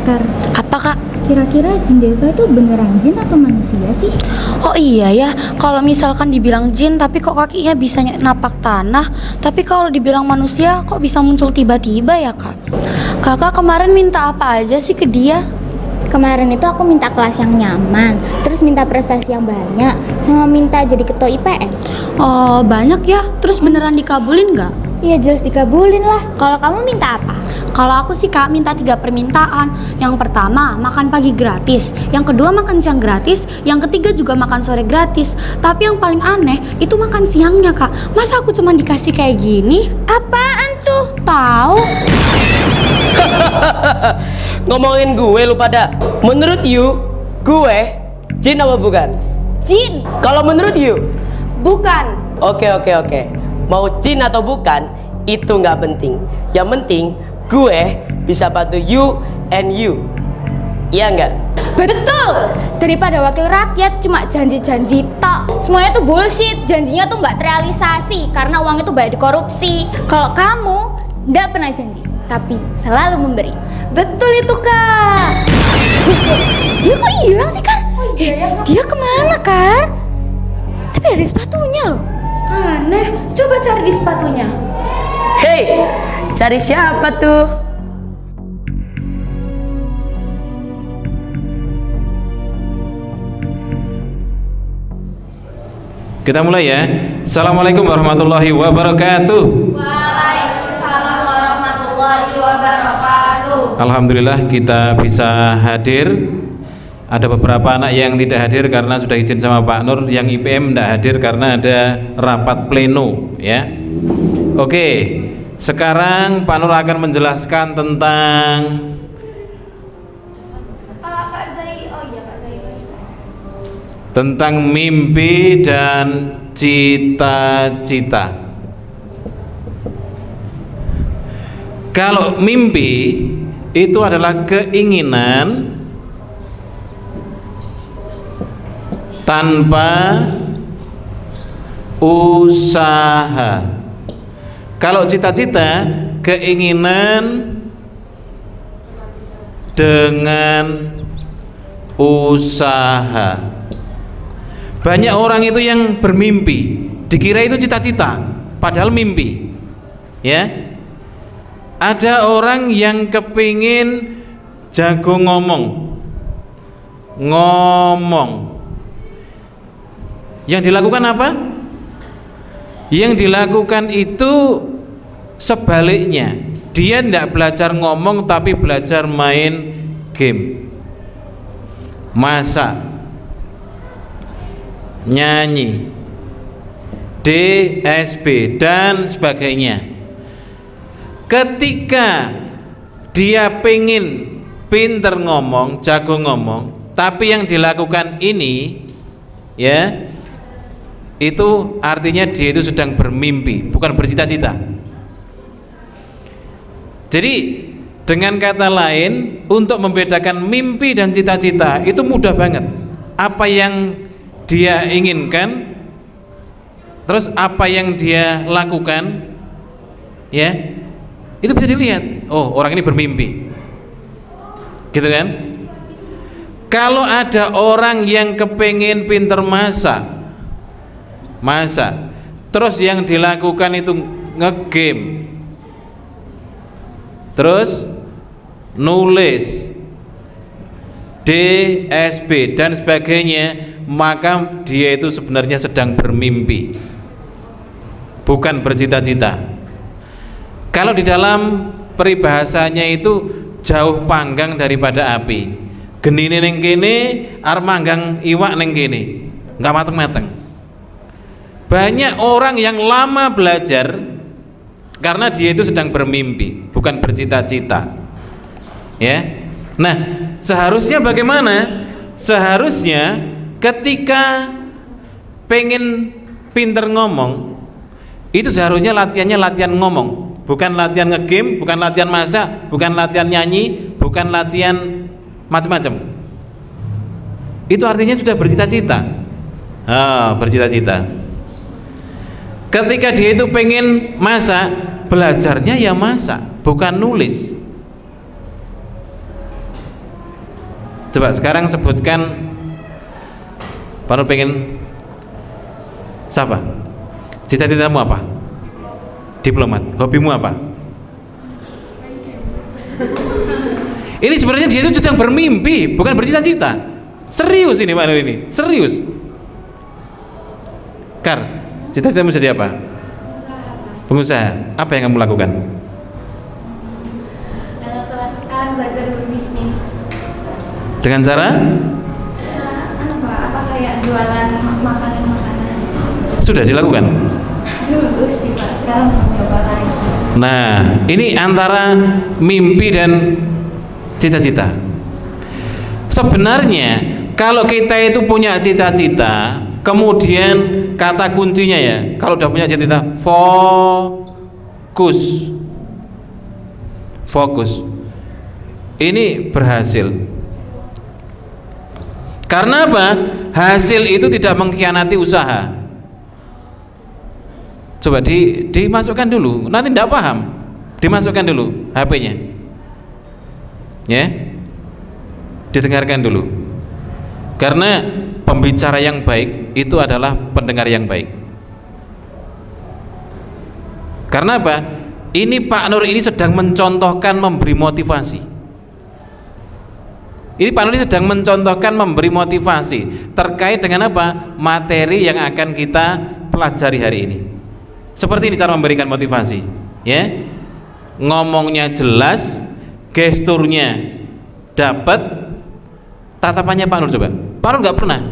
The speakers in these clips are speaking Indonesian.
Kar, Apa kak? kira-kira Jin Deva itu beneran jin atau manusia sih? Oh iya ya, kalau misalkan dibilang jin tapi kok kakinya bisa napak tanah, tapi kalau dibilang manusia kok bisa muncul tiba-tiba ya kak? Kakak kemarin minta apa aja sih ke dia? Kemarin itu aku minta kelas yang nyaman, terus minta prestasi yang banyak, sama minta jadi ketua IPM. Oh banyak ya, terus beneran dikabulin nggak? Iya jelas dikabulin lah. Kalau kamu minta apa? Kalau aku sih kak minta 3 permintaan. Yang pertama makan pagi gratis, yang kedua makan siang gratis, yang ketiga juga makan sore gratis. Tapi yang paling aneh itu makan siangnya kak. Masa aku cuma dikasih kayak gini? Apaan tuh? Tahu? Ngomongin gue lu pada. Menurut you, gue jin apa bukan? Jin? Kalau menurut you? Bukan. Oke. Mau jin atau bukan, itu nggak penting. Yang penting, gue bisa bantu you and you. Iya nggak? Betul! Daripada wakil rakyat cuma janji-janji tok. Semuanya tuh bullshit, janjinya tuh nggak terrealisasi karena uang itu banyak dikorupsi. Kalau kamu nggak pernah janji, tapi selalu memberi. Betul itu kak. Dia kok hilang sih Kar? Dia kemana Kar? Tapi ada di sepatunya loh. Aneh, coba cari di sepatunya. Hei, cari siapa tuh? Kita mulai ya. Assalamualaikum warahmatullahi wabarakatuh. Waalaikumsalam warahmatullahi wabarakatuh. Alhamdulillah kita bisa hadir. Ada beberapa anak yang tidak hadir karena sudah izin sama Pak Nur. Yang IPM tidak hadir karena ada rapat pleno ya. Oke, sekarang Pak Nur akan menjelaskan tentang mimpi dan cita-cita. Kalau mimpi itu adalah keinginan tanpa usaha. Kalau cita-cita keinginan dengan usaha. Banyak orang itu yang bermimpi, dikira itu cita-cita, padahal mimpi. Ya, ada orang yang kepingin jago ngomong. Yang dilakukan apa? Yang dilakukan itu sebaliknya. Dia tidak belajar ngomong tapi belajar main game, masak, nyanyi, DSB dan sebagainya. Ketika dia pengen pinter ngomong, jago ngomong, tapi yang dilakukan ini ya, itu artinya dia itu sedang bermimpi, bukan bercita-cita. Jadi dengan kata lain, untuk membedakan mimpi dan cita-cita itu mudah banget. Apa yang dia inginkan, terus apa yang dia lakukan, ya, itu bisa dilihat. Oh, orang ini bermimpi, gitu kan? Kalau ada orang yang kepengen pinter masak, terus yang dilakukan itu ngegame, terus nulis, DSB dan sebagainya, maka dia itu sebenarnya sedang bermimpi, bukan bercita-cita. Kalau di dalam peribahasanya itu jauh panggang daripada api. Genine ning kene arep manggang iwak ning kene, enggak mateng-mateng. Banyak orang yang lama belajar karena dia itu sedang bermimpi, bukan bercita-cita. Ya. Nah, seharusnya bagaimana? Seharusnya ketika pengen pinter ngomong, itu seharusnya latihannya latihan ngomong, bukan latihan ngegame, bukan latihan masak, bukan latihan nyanyi, bukan latihan macam-macam. Itu artinya sudah bercita-cita. Bercita-cita. Ketika dia itu pengen masak, belajarnya ya masak, bukan nulis. Coba sekarang sebutkan, Pak Nur pengen siapa? Cita-citamu apa? Diplomat. Hobimu apa? Ini sebenarnya dia itu sedang bermimpi, bukan bercita-cita. Serius ini Pak Nur ini, serius. Kar, cita-citamu jadi apa? Pengusaha. Apa yang kamu lakukan? Belajar berbisnis. Dengan cara? Apa kayak jualan makanan-makanan. Sudah dilakukan? Dulu sih Pak, sekarang mau coba lagi. Nah, ini antara mimpi dan cita-cita. Sebenarnya kalau kita itu punya cita-cita, kemudian kata kuncinya ya, kalau udah punya cita-cita, fokus. Fokus. Ini berhasil. Karena apa? Hasil itu tidak mengkhianati usaha. Coba dimasukkan dulu. Nanti tidak paham. Dimasukkan dulu HP-nya. Ya. Didengarkan dulu. Karena pembicara yang baik itu adalah pendengar yang baik. Karena apa? Ini Pak Nur ini sedang mencontohkan memberi motivasi. Ini Pak Nur sedang mencontohkan memberi motivasi terkait dengan apa? Materi yang akan kita pelajari hari ini. Seperti ini cara memberikan motivasi, ya. Ngomongnya jelas, gesturnya dapat, tatapannya Pak Nur coba. Pak Nur nggak pernah.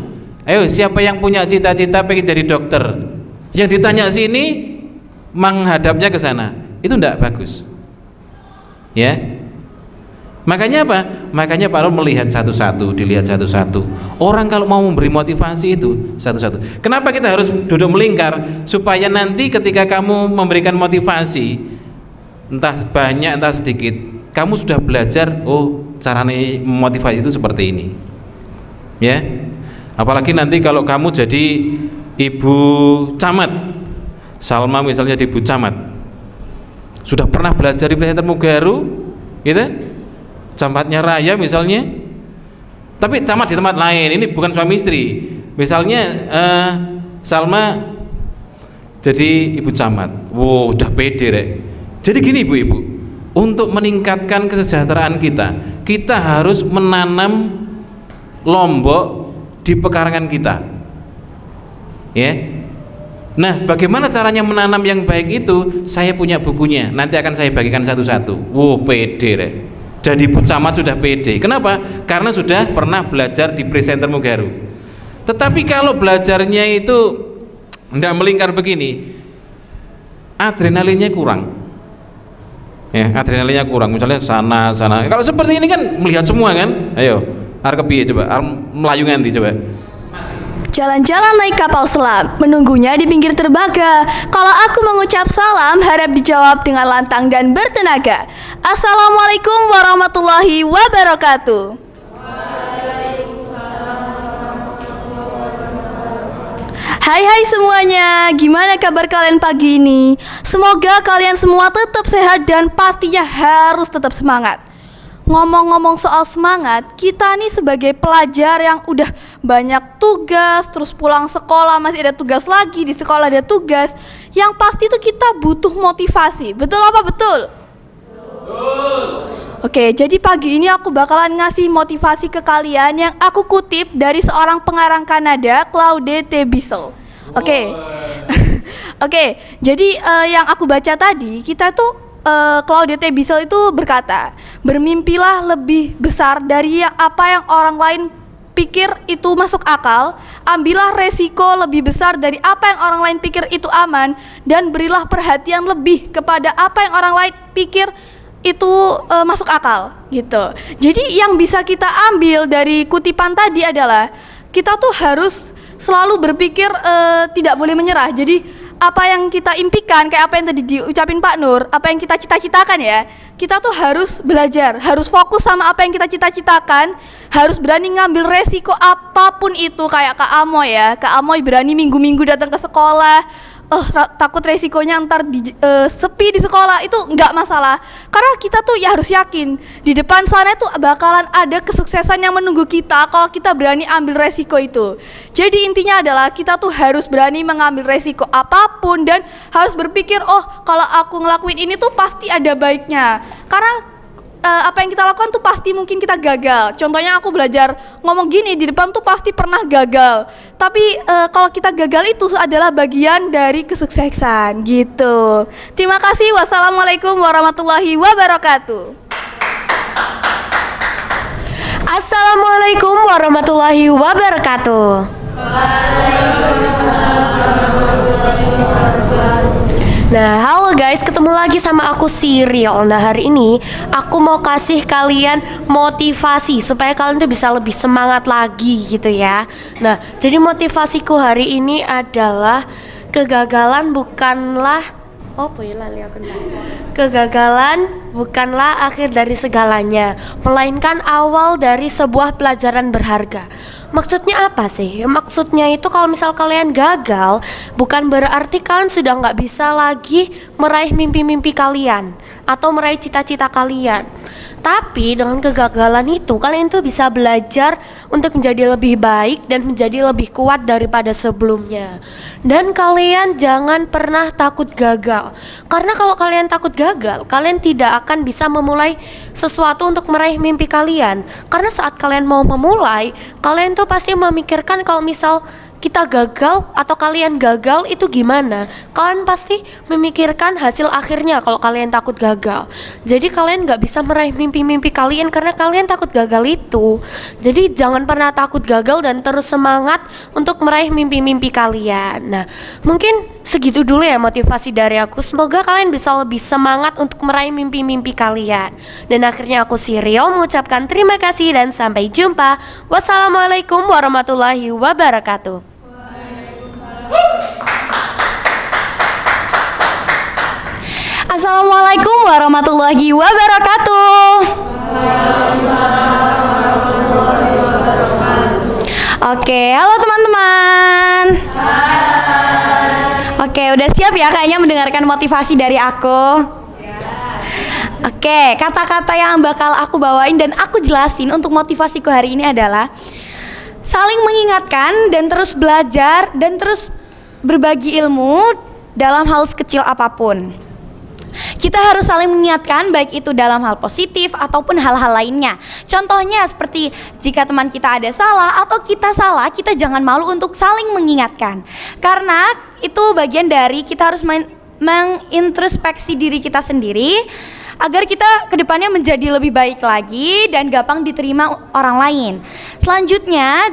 Ayo, siapa yang punya cita-cita pengen jadi dokter? Yang ditanya sini menghadapnya ke sana. Itu enggak bagus. Ya. Makanya apa? Makanya Pak Nur melihat satu-satu, dilihat satu-satu. Orang kalau mau memberi motivasi itu satu-satu. Kenapa kita harus duduk melingkar? Supaya nanti ketika kamu memberikan motivasi, entah banyak entah sedikit, kamu sudah belajar, oh caranya memotivasi itu seperti ini. Ya. Apalagi nanti kalau kamu jadi ibu camat, Salma misalnya jadi ibu camat, sudah pernah belajar di presenter Mugaru, gitu? Camatnya Raya misalnya, tapi camat di tempat lain, ini bukan suami istri. Misalnya Salma jadi ibu camat, wow udah pede rek. Jadi gini ibu-ibu, untuk meningkatkan kesejahteraan kita harus menanam lombok di pekarangan kita, ya. Nah, bagaimana caranya menanam yang baik itu? Saya punya bukunya, nanti akan saya bagikan satu-satu. Wow pede rek. Jadi ibu camat sudah pede. Kenapa? Karena sudah pernah belajar di presenter Mugaru. Tetapi kalau belajarnya itu tidak melingkar begini, adrenalinnya kurang. Ya, adrenalinnya kurang. Misalnya sana. Kalau seperti ini kan melihat semua kan. Ayo, arep piye coba? Arep melayu nganti coba. Jalan-jalan naik kapal selam, menunggunya di pinggir dermaga. Kalau aku mengucap salam, harap dijawab dengan lantang dan bertenaga. Assalamualaikum warahmatullahi wabarakatuh. Hai semuanya, gimana kabar kalian pagi ini? Semoga kalian semua tetap sehat dan pastinya harus tetap semangat. Ngomong-ngomong soal semangat, kita nih sebagai pelajar yang udah banyak tugas, terus pulang sekolah masih ada tugas lagi, di sekolah ada tugas, yang pasti tuh kita butuh motivasi. Betul apa betul? Betul. Oke, jadi pagi ini aku bakalan ngasih motivasi ke kalian yang aku kutip dari seorang pengarang Kanada, Claude T. Bissell. Oke. Oke, jadi yang aku baca tadi, kita tuh Claude T. Bissell itu berkata, bermimpilah lebih besar dari apa yang orang lain pikir itu masuk akal, ambillah resiko lebih besar dari apa yang orang lain pikir itu aman, dan berilah perhatian lebih kepada apa yang orang lain pikir itu masuk akal, gitu. Jadi yang bisa kita ambil dari kutipan tadi adalah kita tuh harus selalu berpikir tidak boleh menyerah. Jadi apa yang kita impikan, kayak apa yang tadi diucapin Pak Nur, apa yang kita cita-citakan ya, kita tuh harus belajar, harus fokus sama apa yang kita cita-citakan, harus berani ngambil resiko apapun itu. Kayak Kak Amoy ya, Kak Amoy berani minggu-minggu datang ke sekolah, takut resikonya ntar sepi di sekolah, itu nggak masalah. Karena kita tuh ya harus yakin di depan sana tuh bakalan ada kesuksesan yang menunggu kita kalau kita berani ambil resiko itu. Jadi intinya adalah kita tuh harus berani mengambil resiko apapun dan harus berpikir, oh kalau aku ngelakuin ini tuh pasti ada baiknya. Karena apa yang kita lakukan tuh pasti mungkin kita gagal. Contohnya aku belajar ngomong gini di depan tuh pasti pernah gagal. Tapi kalau kita gagal itu adalah bagian dari kesuksesan gitu. Terima kasih. Wassalamualaikum warahmatullahi wabarakatuh. Assalamualaikum warahmatullahi wabarakatuh. Nah, halo guys, ketemu lagi sama aku Cyril. Nah, hari ini aku mau kasih kalian motivasi supaya kalian tuh bisa lebih semangat lagi gitu ya. Nah, jadi motivasiku hari ini adalah kegagalan bukanlah kegagalan bukanlah akhir dari segalanya, melainkan awal dari sebuah pelajaran berharga. Maksudnya apa sih? Maksudnya itu kalau misal kalian gagal, bukan berarti kalian sudah nggak bisa lagi meraih mimpi-mimpi kalian atau meraih cita-cita kalian. Tapi dengan kegagalan itu kalian tuh bisa belajar untuk menjadi lebih baik dan menjadi lebih kuat daripada sebelumnya. Dan kalian jangan pernah takut gagal. Karena kalau kalian takut gagal, kalian tidak akan bisa memulai sesuatu untuk meraih mimpi kalian. Karena saat kalian mau memulai, kalian tuh pasti memikirkan kalau misal kita gagal atau kalian gagal itu gimana. Kalian pasti memikirkan hasil akhirnya kalau kalian takut gagal. Jadi kalian gak bisa meraih mimpi-mimpi kalian karena kalian takut gagal itu. Jadi jangan pernah takut gagal dan terus semangat untuk meraih mimpi-mimpi kalian. Nah, mungkin segitu dulu ya motivasi dari aku. Semoga kalian bisa lebih semangat untuk meraih mimpi-mimpi kalian. Dan akhirnya aku Cyril mengucapkan terima kasih dan sampai jumpa. Wassalamualaikum warahmatullahi wabarakatuh. Assalamualaikum warahmatullahi wabarakatuh. Oke, halo teman-teman. Oke, udah siap ya kayaknya mendengarkan motivasi dari aku? Oke, kata-kata yang bakal aku bawain dan aku jelasin untuk motivasiku hari ini adalah saling mengingatkan dan terus belajar dan terus berbagi ilmu dalam hal sekecil apapun. Kita harus saling mengingatkan baik itu dalam hal positif ataupun hal-hal lainnya. Contohnya seperti jika teman kita ada salah atau kita salah, kita jangan malu untuk saling mengingatkan. Karena itu bagian dari kita harus mengintrospeksi diri kita sendiri agar kita kedepannya menjadi lebih baik lagi dan gampang diterima orang lain. Selanjutnya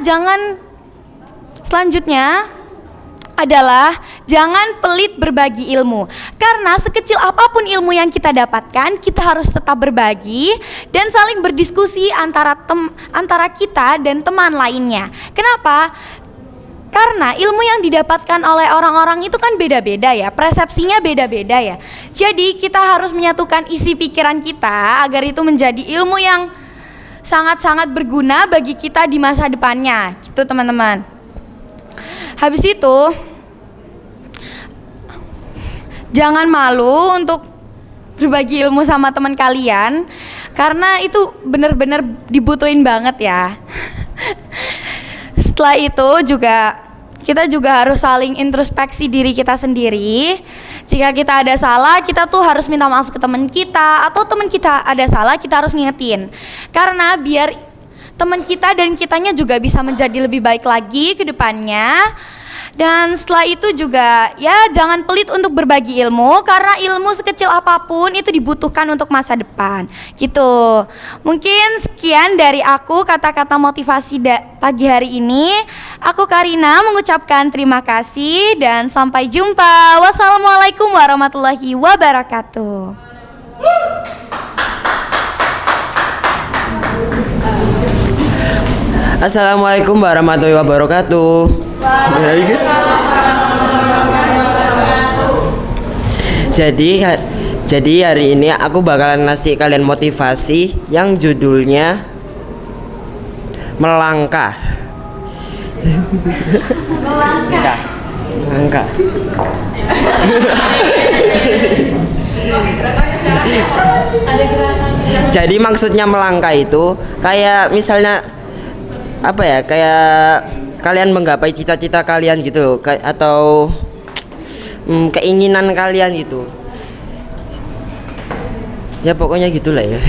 adalah jangan pelit berbagi ilmu. Karena sekecil apapun ilmu yang kita dapatkan, kita harus tetap berbagi dan saling berdiskusi antara kita dan teman lainnya. Kenapa? Karena ilmu yang didapatkan oleh orang-orang itu kan beda-beda ya, persepsinya beda-beda ya. Jadi kita harus menyatukan isi pikiran kita agar itu menjadi ilmu yang sangat-sangat berguna bagi kita di masa depannya. Gitu teman-teman. Habis itu jangan malu untuk berbagi ilmu sama teman kalian karena itu benar-benar dibutuhin banget ya. Setelah itu kita juga harus saling introspeksi diri kita sendiri. Jika kita ada salah, kita tuh harus minta maaf ke teman kita, atau teman kita ada salah, kita harus ngingetin. Karena biar teman kita dan kitanya juga bisa menjadi lebih baik lagi ke depannya. Dan setelah itu juga ya jangan pelit untuk berbagi ilmu karena ilmu sekecil apapun itu dibutuhkan untuk masa depan gitu. Mungkin sekian dari aku kata-kata motivasi pagi hari ini. Aku Karina mengucapkan terima kasih dan sampai jumpa. Wassalamualaikum warahmatullahi wabarakatuh. Assalamualaikum warahmatullahi wabarakatuh. Jadi hari ini aku bakalan ngasih kalian motivasi yang judulnya melangkah. Melangkah. Jadi maksudnya melangkah itu kayak misalnya apa ya? Kayak kalian menggapai cita-cita kalian gitu loh, atau keinginan kalian gitu. Ya pokoknya gitulah ya.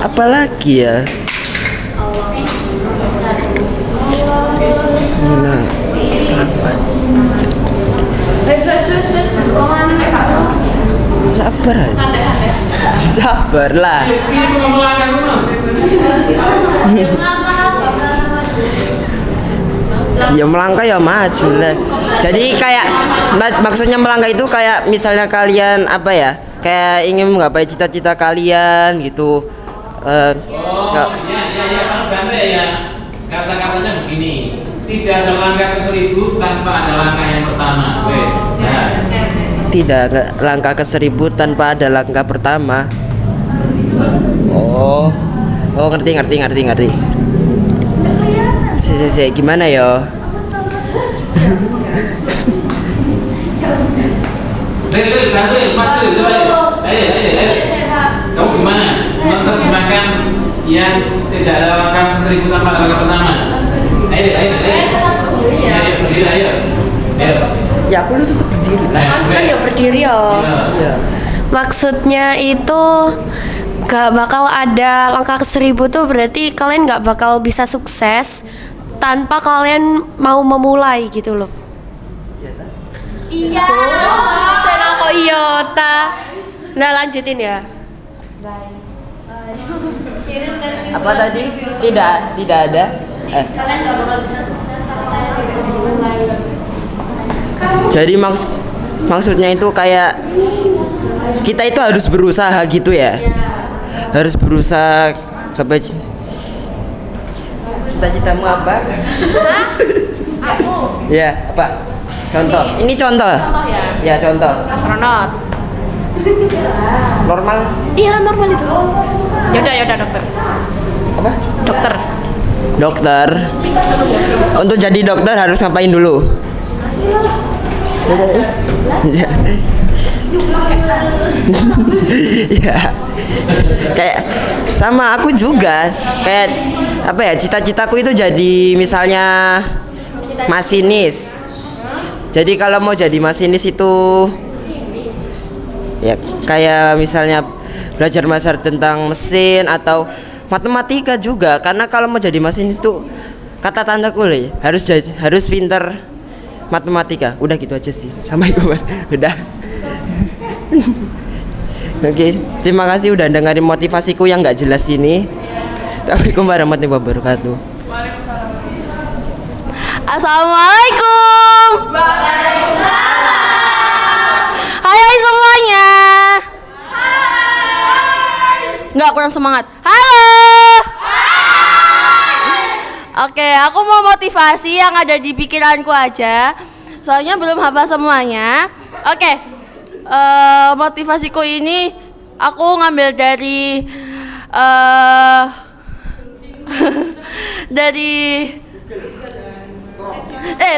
Apalagi ya? Nah, sabar aja. Sabarlah. Ya melangkah ya maju lah. Jadi kayak maksudnya melangkah itu kayak misalnya kalian apa ya? Kayak ingin menggapai cita-cita kalian gitu. Iya, Bang Bante ya. Kata-katanya begini, tidak ada langkah ke 1000 tanpa ada langkah yang pertama. Wes. Nah. Tidak langkah ke 1000 tanpa ada langkah pertama. Oh, ngerti. Gimana yo? Ayo. Kamu gimana? Menerjemahkan yang tidak ada langkah ke 1000 tanpa ada langkah pertama. Ayo. Ayo. Ya aku lu tetap berdiri lah. Kan ya berdiri ya. Iya. Maksudnya itu gak bakal ada langkah ke 1000 tuh berarti kalian gak bakal bisa sukses tanpa kalian mau memulai gitu loh. Iya. Kenapa iya ta? Nah lanjutin ya. Apa tadi? Tidak ada. Kalian gak bakal bisa sukses tanpa kalian bisa memulai. Jadi maksudnya itu kayak kita itu harus berusaha gitu ya. Harus berusaha sampai cita-citamu apa? Aku. Ya, apa? Contoh. Ini contoh. Ya, contoh. Astronot. Normal. Iya normal itu. Yaudah dokter. Apa? Dokter. Dokter. Untuk jadi dokter harus ngapain dulu? Ya. Kayak sama aku juga. Kayak apa ya? Cita-citaku itu jadi misalnya masinis. Jadi kalau mau jadi masinis itu ya kayak misalnya belajar tentang mesin atau matematika juga, karena kalau mau jadi masinis itu kata tanda kuliah harus pinter matematika. Udah gitu aja sih. Assalamualaikum. Udah. Oke, terima kasih udah dengerin motivasiku yang nggak jelas ini. Assalamualaikum warahmatullahi wabarakatuh. Assalamualaikum. Hai semuanya. Nggak kurang semangat. Halo. Oke, aku mau motivasi yang ada di pikiranku aja. Soalnya belum hafal semuanya. Oke, motivasiku ini aku ngambil dari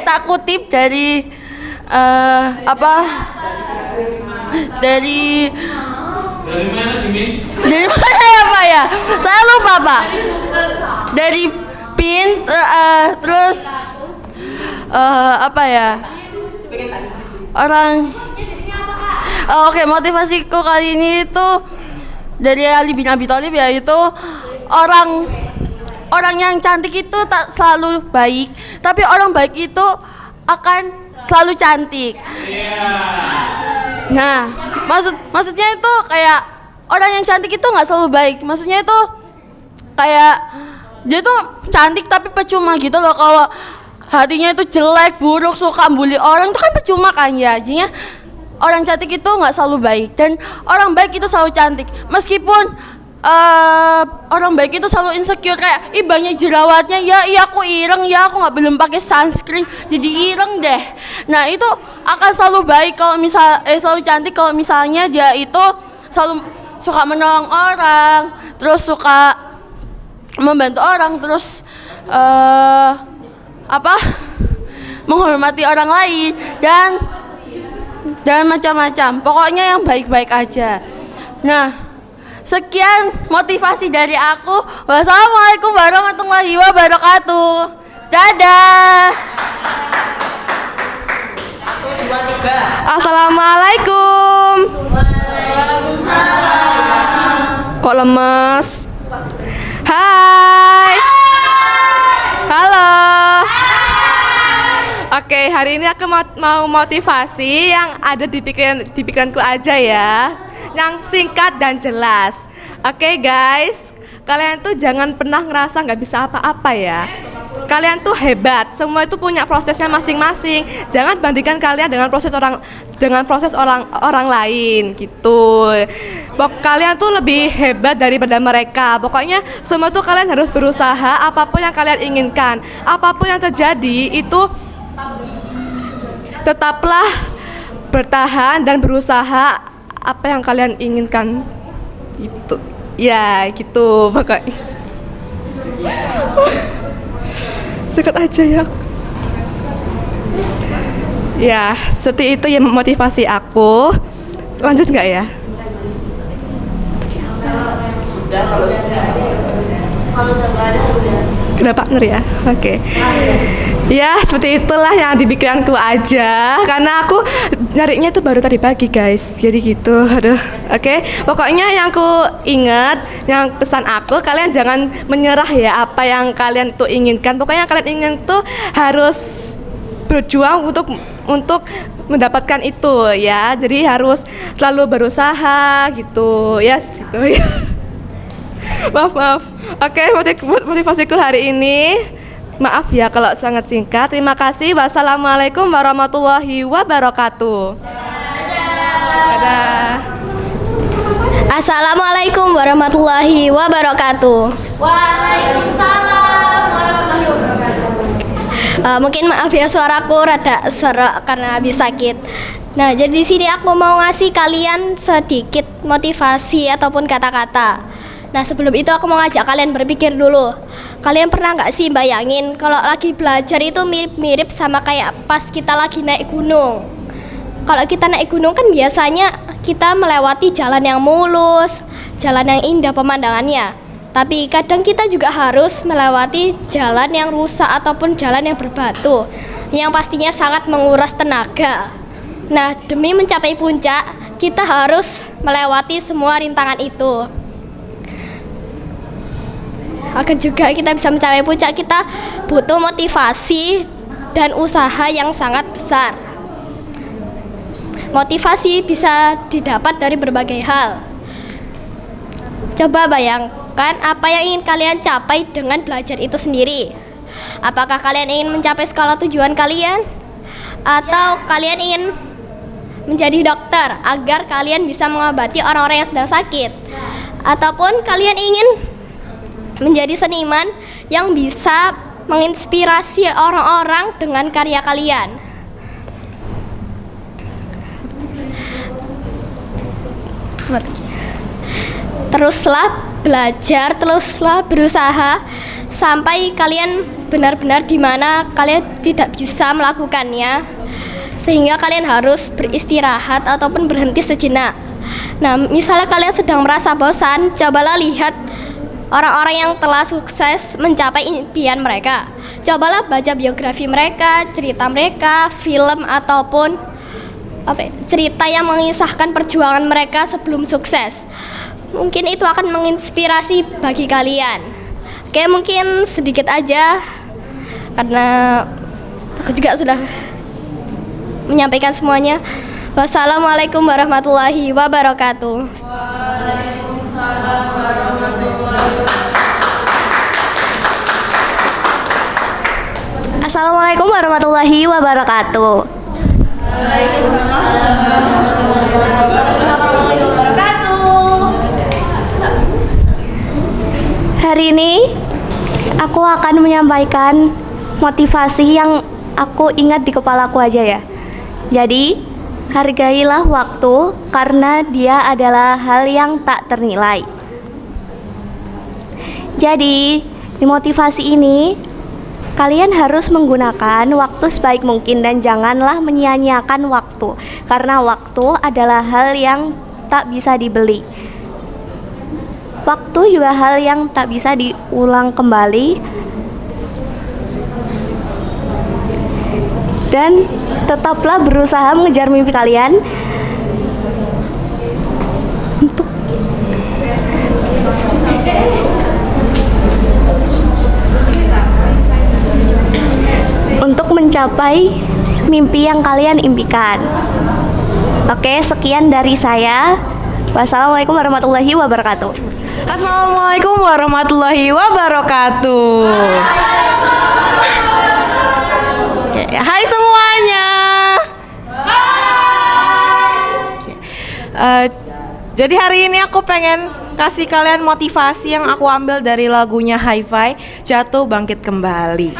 tak kutip dari dari mana sih, Min? dari mana ya Pak ya? Saya lupa Pak. Dari pin terus apa ya? Orang oke, motivasiku kali ini itu dari Ali bin Abi Thalib, yaitu orang yang cantik itu tak selalu baik, tapi orang baik itu akan selalu cantik. Nah, maksudnya itu kayak orang yang cantik itu nggak selalu baik. Maksudnya itu kayak dia tuh cantik tapi percuma gitu loh. Kalau hatinya itu jelek, buruk, suka bully orang, itu kan percuma kan ya. Jadinya orang cantik itu nggak selalu baik, dan orang baik itu selalu cantik. Meskipun orang baik itu selalu insecure, kayak ih banyak jerawatnya ya, iya aku ireng ya, aku nggak belum pakai sunscreen jadi ireng deh. Nah itu akan selalu baik kalau selalu cantik kalau misalnya dia itu selalu suka menolong orang, terus suka membantu orang, terus menghormati orang lain dan macam-macam. Pokoknya yang baik-baik aja. Nah, sekian motivasi dari aku. Wassalamualaikum warahmatullahi wabarakatuh. Dadah. Assalamualaikum. Kok lemes? Hai. Halo. Oke, hari ini aku mau motivasi yang ada di pikiranku aja ya. Yang singkat dan jelas. Oke guys, kalian tuh jangan pernah ngerasa nggak bisa apa-apa ya. Kalian tuh hebat, semua itu punya prosesnya masing-masing. Jangan bandingkan kalian dengan proses orang lain gitu. Kalian tuh lebih hebat daripada mereka. Pokoknya semua tuh kalian harus berusaha apapun yang kalian inginkan. Apapun yang terjadi itu tetaplah bertahan dan berusaha apa yang kalian inginkan gitu. Ya, gitu pokoknya. Sikat aja ya. Ya, seperti itu yang memotivasi aku. Lanjut nggak ya? Kalau udah nggak ada udah. Udah partner ya? Oke. Ya, seperti itulah yang di pikiranku aja. Karena aku nyarinya itu baru tadi pagi guys. Jadi gitu, aduh. Oke, pokoknya yang aku ingat, yang pesan aku, kalian jangan menyerah ya apa yang kalian tuh inginkan. Pokoknya yang kalian ingin tuh harus berjuang untuk mendapatkan itu ya. Jadi harus selalu berusaha gitu. Yes, gitu ya. Maaf. Oke, motivasiku hari ini. Maaf ya kalau sangat singkat. Terima kasih. Wassalamualaikum warahmatullahi wabarakatuh. Dadah. Assalamualaikum warahmatullahi wabarakatuh. Waalaikumsalam warahmatullahi wabarakatuh. Mungkin maaf ya suaraku rada serak karena habis sakit. Nah, jadi di sini aku mau ngasih kalian sedikit motivasi ataupun kata-kata. Nah, sebelum itu aku mau ngajak kalian berpikir dulu. Kalian pernah nggak sih bayangin kalau lagi belajar itu mirip-mirip sama kayak pas kita lagi naik gunung. Kalau kita naik gunung kan biasanya kita melewati jalan yang mulus, jalan yang indah pemandangannya. Tapi kadang kita juga harus melewati jalan yang rusak ataupun jalan yang berbatu, yang pastinya sangat menguras tenaga. Nah, demi mencapai puncak, kita harus melewati semua rintangan itu. Agar juga kita bisa mencapai puncak, kita butuh motivasi dan usaha yang sangat besar. Motivasi bisa didapat dari berbagai hal. Coba bayangkan apa yang ingin kalian capai dengan belajar itu sendiri. Apakah kalian ingin mencapai skala tujuan kalian? Atau kalian ingin menjadi dokter agar kalian bisa mengobati orang-orang yang sedang sakit? Ataupun kalian ingin menjadi seniman yang bisa menginspirasi orang-orang dengan karya kalian. Teruslah belajar, teruslah berusaha sampai kalian benar-benar di mana kalian tidak bisa melakukannya, sehingga kalian harus beristirahat ataupun berhenti sejenak. Nah, misalnya kalian sedang merasa bosan, cobalah lihat orang-orang yang telah sukses mencapai impian mereka. Cobalah baca biografi mereka, cerita mereka, film ataupun cerita yang mengisahkan perjuangan mereka sebelum sukses. Mungkin itu akan menginspirasi bagi kalian. Oke, mungkin sedikit aja karena aku juga sudah menyampaikan semuanya. Wassalamualaikum warahmatullahi wabarakatuh. Assalamualaikum warahmatullahi wabarakatuh. Hari ini aku akan menyampaikan motivasi yang aku ingat di kepalaku aja ya. Jadi, hargailah waktu karena dia adalah hal yang tak ternilai. Jadi, di motivasi ini kalian harus menggunakan waktu sebaik mungkin dan janganlah menyia-nyiakan waktu, karena waktu adalah hal yang tak bisa dibeli. Waktu juga hal yang tak bisa diulang kembali. Dan tetaplah berusaha mengejar mimpi kalian untuk mencapai mimpi yang kalian impikan. Oke, sekian dari saya. Wassalamualaikum warahmatullahi wabarakatuh. Assalamualaikum warahmatullahi wabarakatuh. Oke, hai semuanya. Jadi hari ini aku pengen kasih kalian motivasi yang aku ambil dari lagunya Hi-Fi, Jatuh Bangkit Kembali.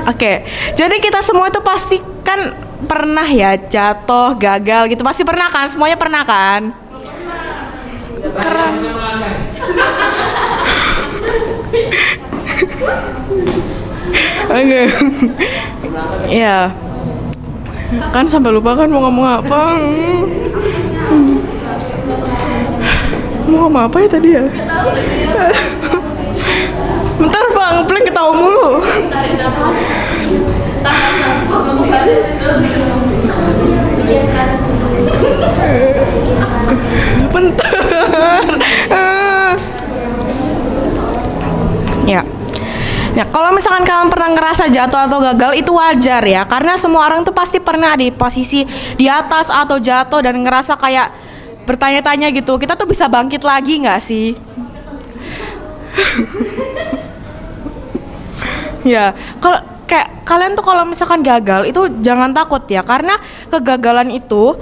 Oke, jadi kita semua itu pasti kan pernah ya jatuh, gagal gitu, pasti pernah kan? Semuanya pernah kan? Keren. Oke. Ya. Kan sampai lupa kan mau ngomong apa. Mau ngomong apa ya tadi ya? Bentar Bang, Pleng ketawa mulu. Bentar. Ya. Ya, kalau misalkan kalian pernah ngerasa jatuh atau gagal itu wajar ya, karena semua orang tuh pasti pernah di posisi di atas atau jatuh dan ngerasa kayak bertanya-tanya gitu, kita tuh bisa bangkit lagi nggak sih? Ya, kalau kayak kalian tuh kalau misalkan gagal itu jangan takut ya, karena kegagalan itu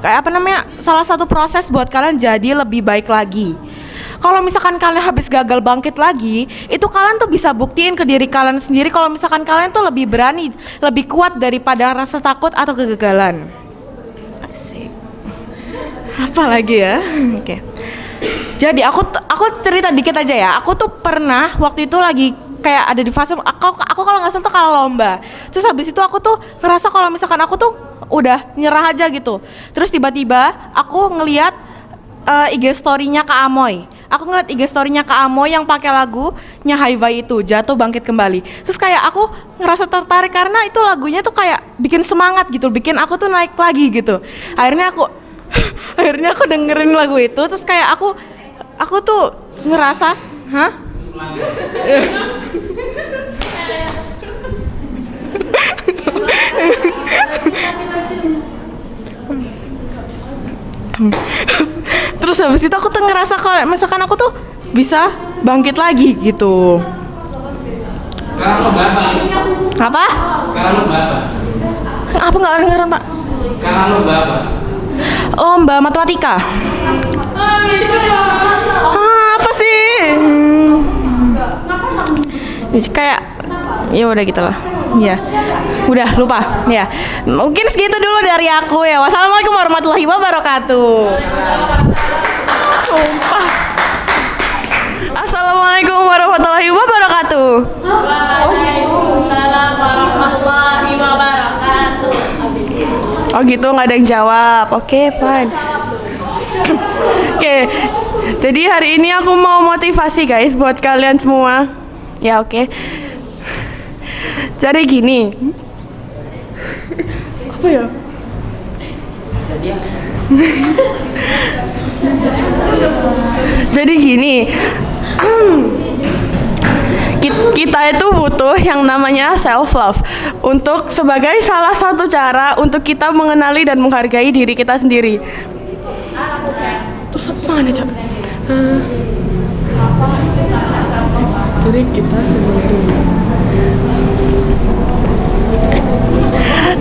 kayak apa namanya, salah satu proses buat kalian jadi lebih baik lagi. Kalau misalkan kalian habis gagal bangkit lagi, itu kalian tuh bisa buktiin ke diri kalian sendiri kalau misalkan kalian tuh lebih berani, lebih kuat daripada rasa takut atau kegagalan. Asik. Apa lagi ya? Oke. Jadi aku cerita dikit aja ya. Aku tuh pernah waktu itu lagi kayak ada di fase aku kalau nggak salah tuh kalah lomba. Terus habis itu aku tuh ngerasa kalau misalkan aku tuh udah nyerah aja gitu. Terus tiba-tiba aku ngelihat IG story-nya Kak Amoy. Aku ngeliat IG story-nya Kak Amoy yang pakai lagunya Hi-Fi itu, Jatuh Bangkit Kembali. Terus kayak aku ngerasa tertarik karena itu lagunya tuh kayak bikin semangat gitu, bikin aku tuh naik lagi gitu. Akhirnya aku dengerin lagu itu, terus kayak aku tuh ngerasa, hah? Terus habis itu aku tuh ngerasa kalau misalkan aku tuh bisa bangkit lagi gitu. Kalau lomba apa? Apa? Kalau lomba apa? Apa nggak dengerin Pak? Kalau lomba apa? Lomba matematika. Apa sih? Kayak ya udah gitulah. Ya, udah lupa. Ya, mungkin segitu dulu dari aku ya. Wassalamualaikum warahmatullahi wabarakatuh. Sumpah. Assalamualaikum warahmatullahi wabarakatuh. Waalaikumsalam warahmatullahi wabarakatuh. Oh gitu, nggak ada yang jawab. Oke, fine. Oke, jadi hari ini aku mau motivasi guys buat kalian semua. Ya oke. Jadi gini. Apa ya? Jadi gini. Kita itu butuh yang namanya self love untuk sebagai salah satu cara untuk kita mengenali dan menghargai diri kita sendiri. Terus mana Cak? Diri kita sendiri.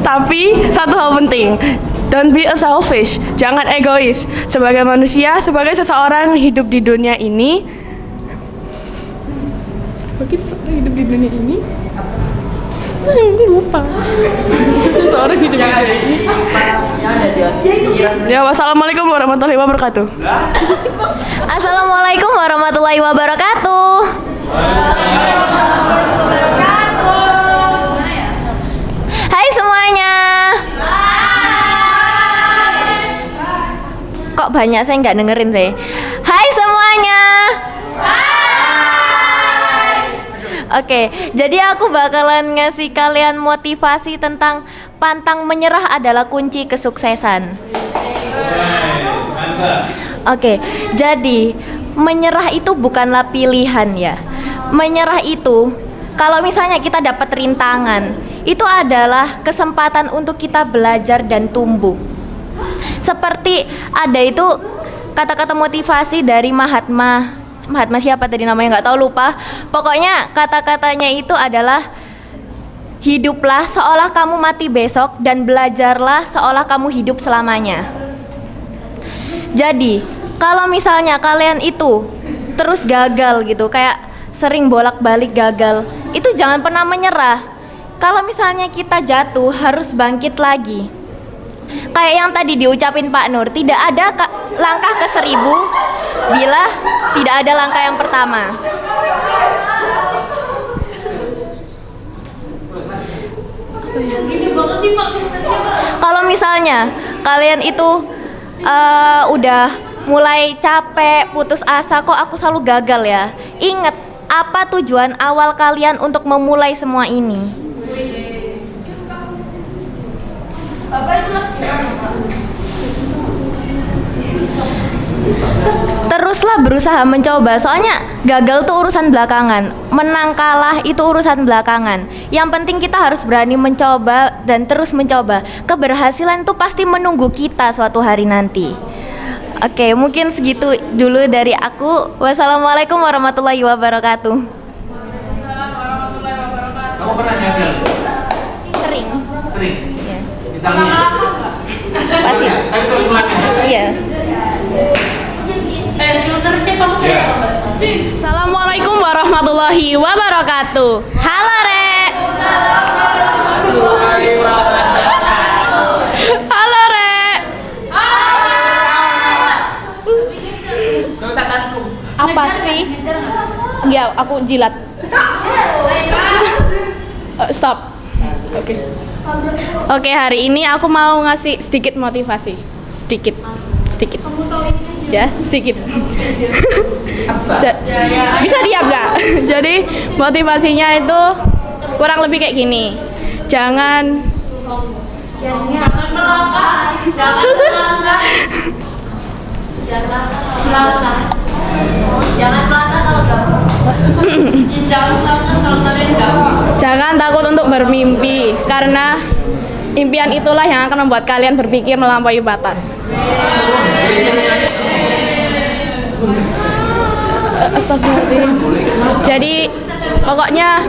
Tapi satu hal penting, don't be a selfish, jangan egois. Sebagai manusia, sebagai seseorang yang hidup di dunia ini, kita seorang hidup di dunia ini lupa seorang hidup di dunia ini. Ya, wassalamualaikum warahmatullahi wabarakatuh. Assalamualaikum warahmatullahi wabarakatuh. Hai semuanya. Kok banyak saya nggak dengerin sih? Hai semuanya. Oke, jadi aku bakalan ngasih kalian motivasi tentang pantang menyerah adalah kunci kesuksesan. Oke, jadi menyerah itu bukanlah pilihan ya. Menyerah itu, kalau misalnya kita dapat rintangan, itu adalah kesempatan untuk kita belajar dan tumbuh. Seperti ada itu kata-kata motivasi dari Mahatma siapa tadi namanya, nggak tahu, lupa. Pokoknya kata-katanya itu adalah hiduplah seolah kamu mati besok dan belajarlah seolah kamu hidup selamanya. Jadi kalau misalnya kalian itu terus gagal gitu, kayak sering bolak-balik gagal, itu jangan pernah menyerah. Kalau misalnya kita jatuh harus bangkit lagi. Kayak yang tadi diucapin Pak Nur, tidak ada langkah ke 1000 bila tidak ada langkah yang pertama. Kalau misalnya kalian itu udah mulai capek, putus asa, kok aku selalu gagal ya? Ingat, apa tujuan awal kalian untuk memulai semua ini? Teruslah berusaha mencoba, soalnya gagal tuh urusan belakangan, menang kalah itu urusan belakangan. Yang penting kita harus berani mencoba dan terus mencoba. Keberhasilan tuh pasti menunggu kita suatu hari nanti. Oke, mungkin segitu dulu dari aku. Wassalamualaikum warahmatullahi wabarakatuh. Kamu pernah gagal? Sering. Iya. Misalnya? Pasti. Tapi terus ulangi. Iya. Assalamualaikum warahmatullahi wabarakatuh. Halo Rek. Halo Rek. Apa sih? Ya, aku jilat. Stop. Oke, hari ini aku mau ngasih sedikit motivasi. Sedikit. Ya, sedikit. Bisa diam gak? Jadi motivasinya itu kurang lebih kayak gini. Jangan Jangan takut untuk bermimpi, karena impian itulah yang akan membuat kalian berpikir melampaui batas. Astagfirullahaladzim. Jadi pokoknya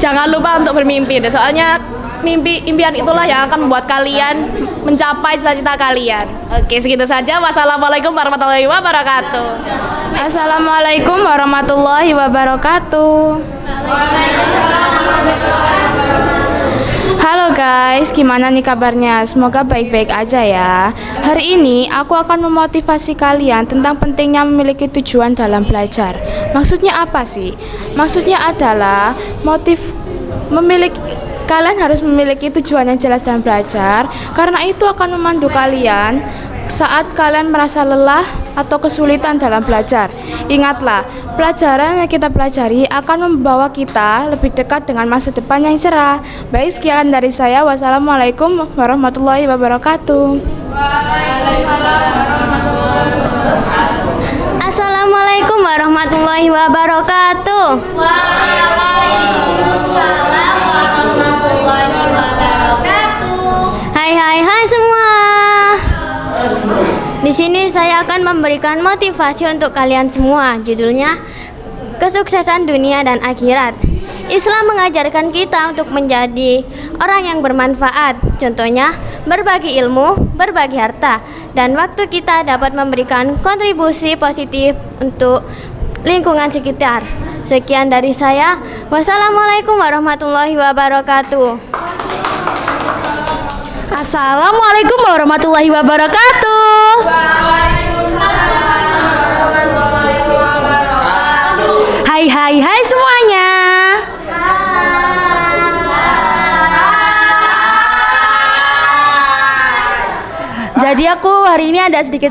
jangan lupa untuk bermimpi, soalnya impian itulah yang akan membuat kalian mencapai cita-cita kalian. Oke, segitu saja. Wassalamualaikum warahmatullahi wabarakatuh. Assalamualaikum warahmatullahi wabarakatuh. Halo guys, gimana nih kabarnya? Semoga baik-baik aja ya. Hari ini aku akan memotivasi kalian tentang pentingnya memiliki tujuan dalam belajar. Maksudnya apa sih? Maksudnya adalah kalian harus memiliki tujuan yang jelas dalam belajar, karena itu akan memandu kalian saat kalian merasa lelah atau kesulitan dalam belajar. Ingatlah, pelajaran yang kita pelajari akan membawa kita lebih dekat dengan masa depan yang cerah. Baik, sekian dari saya. Wassalamualaikum warahmatullahi wabarakatuh. Assalamualaikum warahmatullahi wabarakatuh. Waalaikumsalam warahmatullahi wabarakatuh. Hai semua. Di sini saya akan memberikan motivasi untuk kalian semua. Judulnya Kesuksesan Dunia dan Akhirat. Islam mengajarkan kita untuk menjadi orang yang bermanfaat. Contohnya, berbagi ilmu, berbagi harta, dan waktu kita dapat memberikan kontribusi positif untuk lingkungan sekitar. Sekian dari saya. Wassalamualaikum warahmatullahi wabarakatuh. Assalamualaikum warahmatullahi wabarakatuh. Hai semuanya. Jadi aku hari ini ada sedikit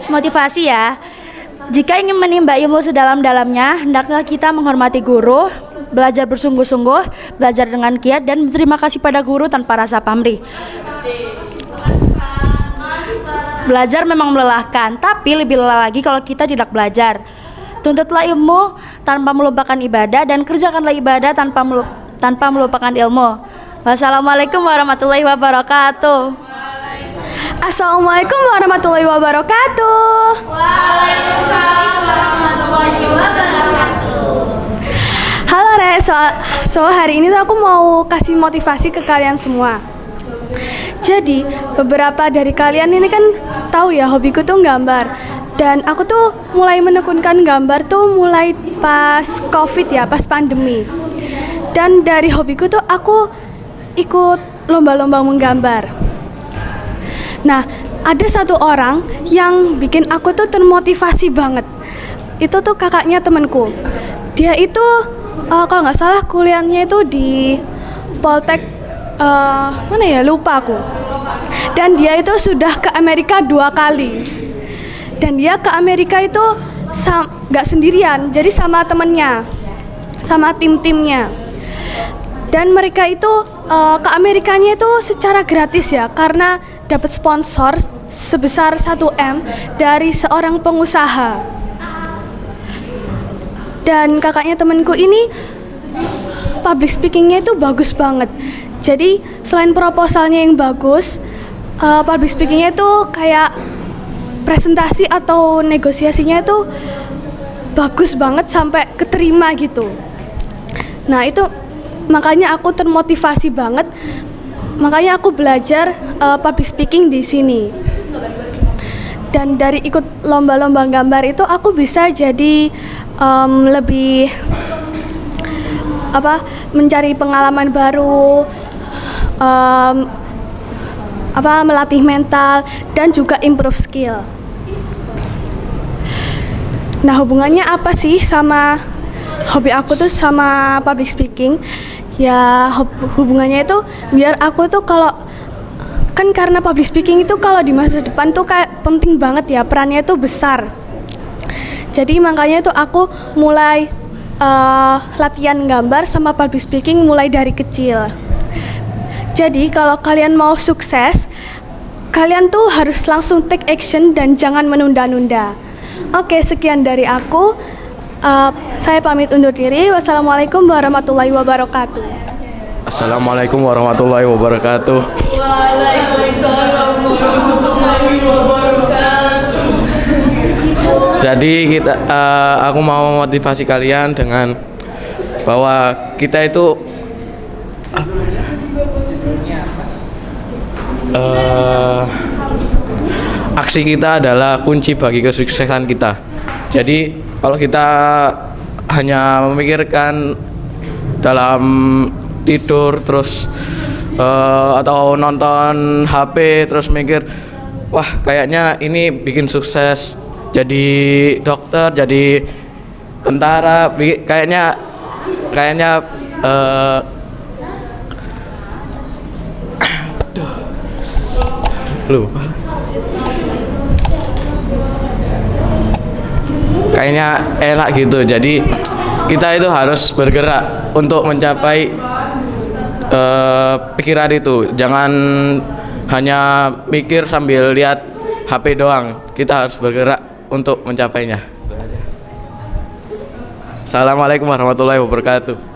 motivasi ya. Jika ingin menimba ilmu sedalam-dalamnya, hendaklah kita menghormati guru, belajar bersungguh-sungguh, belajar dengan giat, dan berterima kasih pada guru tanpa rasa pamrih. Belajar memang melelahkan, tapi lebih lelah lagi kalau kita tidak belajar. Tuntutlah ilmu tanpa melupakan ibadah, dan kerjakanlah ibadah tanpa melupakan ilmu. Wassalamualaikum warahmatullahi wabarakatuh. Assalamualaikum warahmatullahi wabarakatuh. Waalaikumsalam warahmatullahi wabarakatuh. Halo Re, hari ini tuh aku mau kasih motivasi ke kalian semua. Jadi beberapa dari kalian ini kan tahu ya hobiku tuh gambar. Dan aku tuh mulai menekunkan gambar tuh mulai pas COVID ya, pas pandemi. Dan dari hobiku tuh aku ikut lomba-lomba menggambar. Nah, ada satu orang yang bikin aku tuh termotivasi banget. Itu tuh kakaknya temanku. Dia itu kalau nggak salah kuliahnya itu di Poltek mana ya, lupa aku. Dan dia itu sudah ke Amerika 2 kali. Dan dia ke Amerika itu nggak sendirian, jadi sama temennya, sama tim-timnya. Dan mereka itu ke Amerikanya itu secara gratis ya, karena dapat sponsor sebesar 1M dari seorang pengusaha. Dan kakaknya temanku ini public speakingnya itu bagus banget. Jadi selain proposalnya yang bagus, public speakingnya itu kayak presentasi atau negosiasinya itu bagus banget sampai keterima gitu. Nah itu makanya aku termotivasi banget, makanya aku belajar public speaking di sini. Dan dari ikut lomba-lomba gambar itu aku bisa jadi lebih mencari pengalaman baru, melatih mental dan juga improve skill. Nah hubungannya apa sih sama hobi aku tuh sama public speaking? Ya hubungannya itu biar aku tuh kalau kan karena public speaking itu kalau di masa depan tuh kayak penting banget ya, perannya tuh besar. Jadi makanya tuh aku mulai latihan gambar sama public speaking mulai dari kecil. Jadi kalau kalian mau sukses, kalian tuh harus langsung take action dan jangan menunda-nunda. Oke, sekian dari aku. Saya pamit undur diri. Wassalamualaikum warahmatullahi wabarakatuh. Assalamualaikum warahmatullahi wabarakatuh. Waalaikumsalam warahmatullahi wabarakatuh. Jadi aku mau motivasi kalian dengan bahwa kita itu aksi kita adalah kunci bagi kesuksesan kita. Jadi kalau kita hanya memikirkan dalam tidur terus atau nonton HP terus mikir, wah kayaknya ini bikin sukses jadi dokter, jadi tentara, kayaknya lupa. Kayaknya enak gitu. Jadi kita itu harus bergerak untuk mencapai pikiran itu. Jangan hanya mikir sambil lihat HP doang. Kita harus bergerak untuk mencapainya. Assalamualaikum warahmatullahi wabarakatuh.